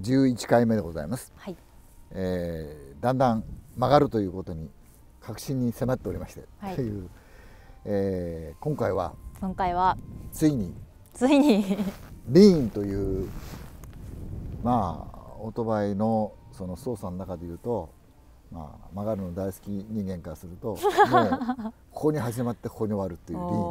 11回目でございます。はい。だんだん曲がるということに確信に迫っておりまして、はい、という、今回はついにリーンというまあオートバイのその操作の中でいうと、まあ、曲がるの大好き人間からするともうここに始まってここに終わるっていうリーンというやつ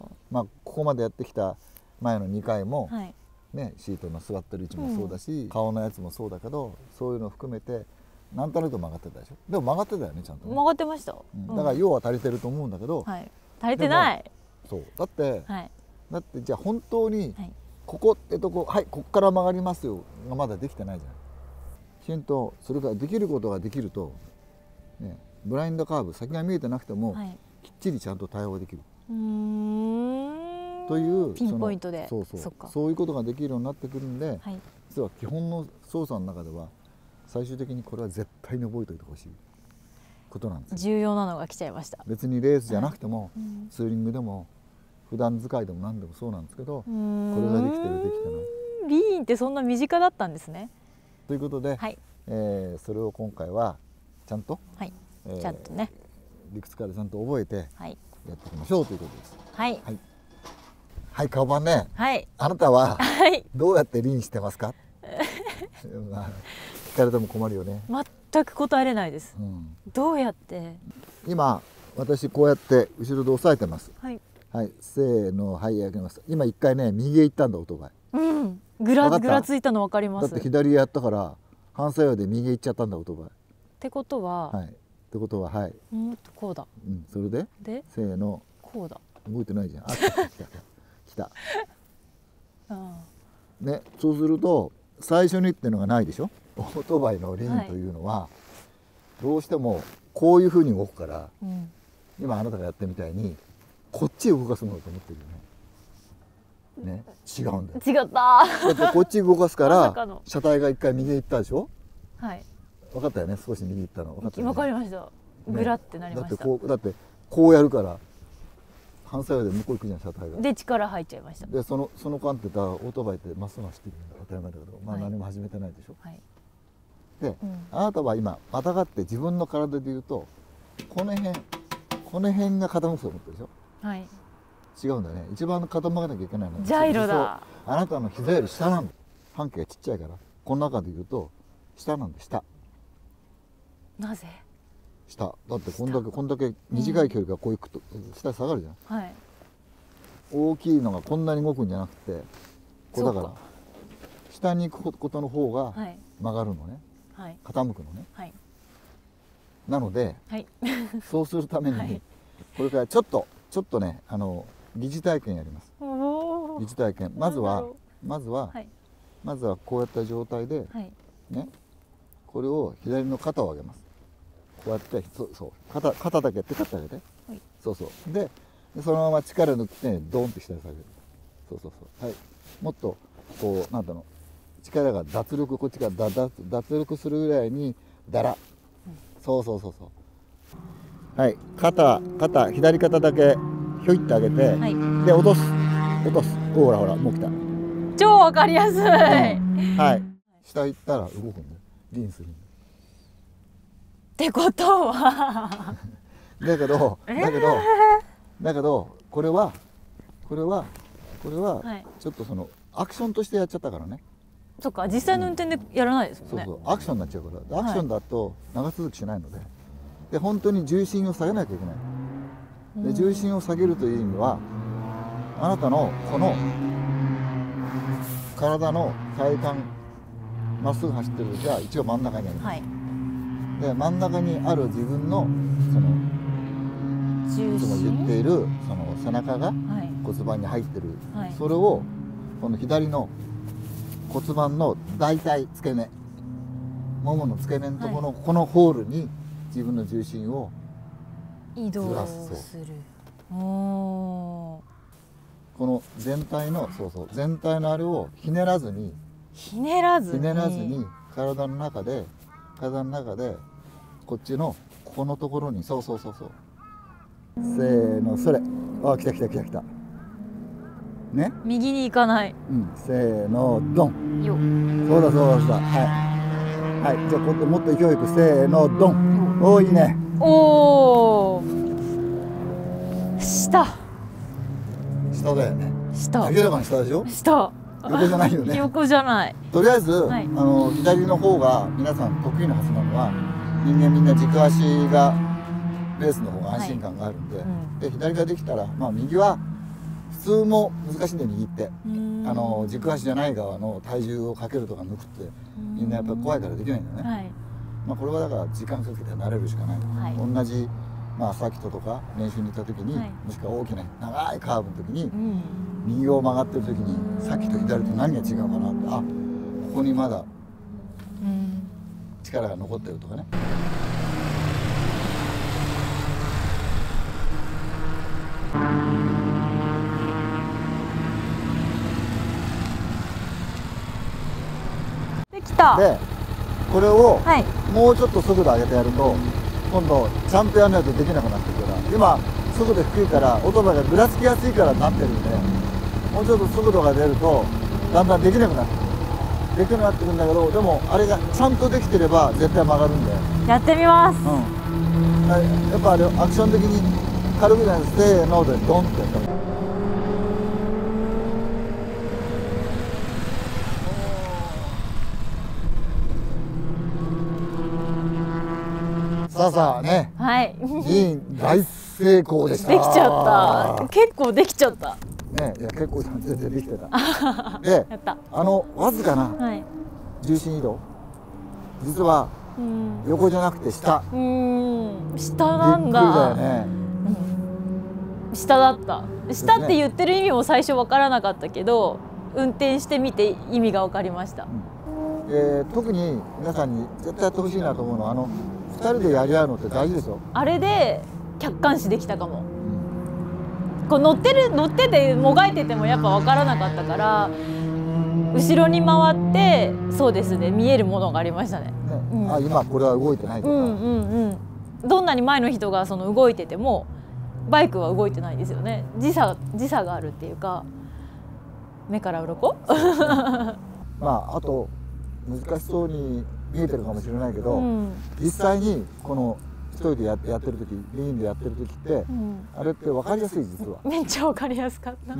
ですね。まあここまでやってきた前の2回も、はいね、シートの座ってる位置もそうだし、顔のやつもそうだけど、そういうのを含めてなんとなく曲がってたでしょ。でも曲がってたよね、ちゃんとね。曲がってました、だから要は足りてると思うんだけど、はい、足りてない。そうだって、はい、だってじゃあ本当にここってとこ、はい、ここから曲がりますよがまだできてないじゃん。きちんとそれからできることができると、ね、ブラインドカーブ先が見えてなくても、はい、きっちりちゃんと対応できるというピンポイントでそういうことができるようになってくるんで、はい、実は基本の操作の中では最終的にこれは絶対に覚えておいてほしいことなんです。重要なのが来ちゃいました。別にレースじゃなくても、はい、ツーリングでも普段使いでも何でもそうなんですけど、これができてるできてない。リーンってそんな身近だったんですね。ということで、はい、それを今回はちゃんと、はい、ちゃんとね理屈からちゃんと覚えてやっていきましょうということです。はい、はい、はい、顔板ね、はい、あなたはどうやってリーンしてますか？まあ、聞かれても困るよね。全く答えれないです、どうやって。今私こうやって後ろで押さえてます。はい、はい、せーの、はい、やります。今一回ね右へ行ったんだオートバイ。ぐらついたの分かります。だって左へやったから反作用で右へ行っちゃったんだオートバイ。ってことは、はい、ってことは、はい、こうだ。それでせーの、こうだ。動いてないじゃん。あ、来たね、そうすると最初にっていうのがないでしょ。オートバイのリーンというのは、どうしてもこういうふうに動くから、今あなたがやってみたいにこっちへ動かすものと思ってるよね。ね、違うんだよ。違った。だってこっち動かすから車体が一回右へ行ったでしょ。はい。分かったよね。少し右行ったの分かったよね。分かりました。ぐらってなりました。だってこうやるから反作用で向こう行くじゃん車体が。で力入っちゃいました。でその間ってオートバイってまっすぐ走ってるんだ当たり前だけど、まあ何も始めてないでしょ。はい、で、あなたは今またがって自分の体でいうとこの辺が傾くと思ってるでしょ。はい。違うんだね。一番傾かなきゃいけないのはジャイロだ。あなたの膝より下なんだ。半径がちっちゃいからこの中でいうと下なんで下。なぜ？下だってこんだけ短い距離がこういくと下に下がるじゃん。はい。大きいのがこんなに動くんじゃなくてこうだから下に行くことの方が曲がるのね。はい。傾くのね。はい。なので、はい、そうするために、はい、これからちょっとね疑似体験やります。疑似体験。まずはこうやった状態で、はい、ね、これを左の肩を上げます。こうやって肩だけペタッと上げて、はい、そうでそのまま力抜いてドーンって下に下げる。はい。もっとこうなんだろう、力が脱力、こっちが脱力するぐらいにだら、はい、左肩だけひょいって上げて、はい、で落とす。ほらもう来た。超わかりやすい。はい。下行ったら動くんだよ。リンするんだよ。ってことはだけどこれはちょっとそのアクションとしてやっちゃったからね。そっか、実際の運転でやらないですもんね。アクションになっちゃうから。アクションだと長続きしないので、本当に重心を下げなきゃいけない。で重心を下げるという意味はあなたのこの体の体幹まっすぐ走ってる時は一応真ん中にあります。はい、で真ん中にある自分のそのいつも言っているその背中が骨盤に入ってる、はい、それをこの左の骨盤の大腿付け根、ももの付け根のところのこのホールに自分の重心をずらす。この全体のあれをひねらずに体の中でこっちのここのところにせーのそれ。あ、来た。ね。右に行かない。うん、せーのドン。よ。そうだそうだ。はい。はい。じゃあ今度もっと勢いよくせーのドン。おおいいね。おお。下。下だよね。下。明らかに下でしょ。下。横じゃないよね。横じゃない。とりあえず、はい、左の方が皆さん得意なはずなのは、人間みんな軸足がレースの方が安心感があるんで、はい、で左ができたら、まあ右は普通も難しいんで右って軸足じゃない側の体重をかけるとか抜くってみんなやっぱり怖いからできないんだよね。はい、まあこれはだから時間かけて慣れるしかない。はい、同じまあサーキットとか練習に行った時に、はい、もしくは大きな長いカーブの時に、右を曲がってる時にさっきと左と何が違うかなって、あ、ここにまだ力が残ってるとかね。できた。でこれをもうちょっと速度上げてやると、今度ちゃんとやらないとできなくなってくるから、今速度低いからオートバイがぐらつきやすいからなってるんで、もうちょっと速度が出るとだんだんできなくなってくる。できなくなってくるんだけど、でもあれがちゃんとできてれば絶対曲がるんで。やってみます。うん。やっぱあれアクション的に軽くじゃないです。せーのでドンってやったら。さあさあね。はい。大成功でした。できちゃった。結構できちゃった。ね、いや結構全然できてた。で、わずかな重心移動、実は横じゃなくて下。下なんだ。びっくりだよね。下だった。下って言ってる意味も最初分からなかったけど、運転してみて意味が分かりました。特に皆さんに絶対やってほしいなと思うのは、2人でやり合うのって大事ですよ。あれで客観視できたかも。こう乗っててもがいててもやっぱ分からなかったから、後ろに回ってそうですね、見えるものがありましたね。あ、今これは動いてないとか。どんなに前の人が動いててもバイクは動いてないですよね。時差があるっていうか、目から鱗。まああと難しそうに見えてるかもしれないけど、実際にこの一人でやってる時、メインでやってる時って、あれって分かりやすい、実は。めっちゃ分かりやすかった。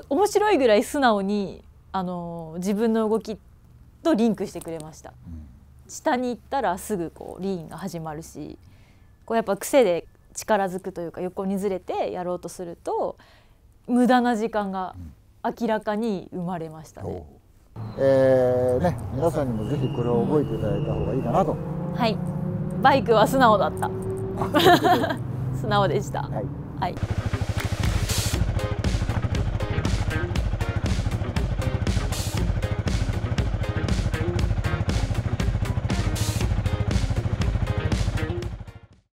面白いぐらい素直に自分の動きとリンクしてくれました。下に行ったらすぐリーンが始まるし、やっぱ癖で力づくというか横にずれてやろうとすると無駄な時間が明らかに生まれましたね。皆さんにもぜひこれを覚えていただいた方がいいかなと。はい、バイクは素直だった。素直でした。はい。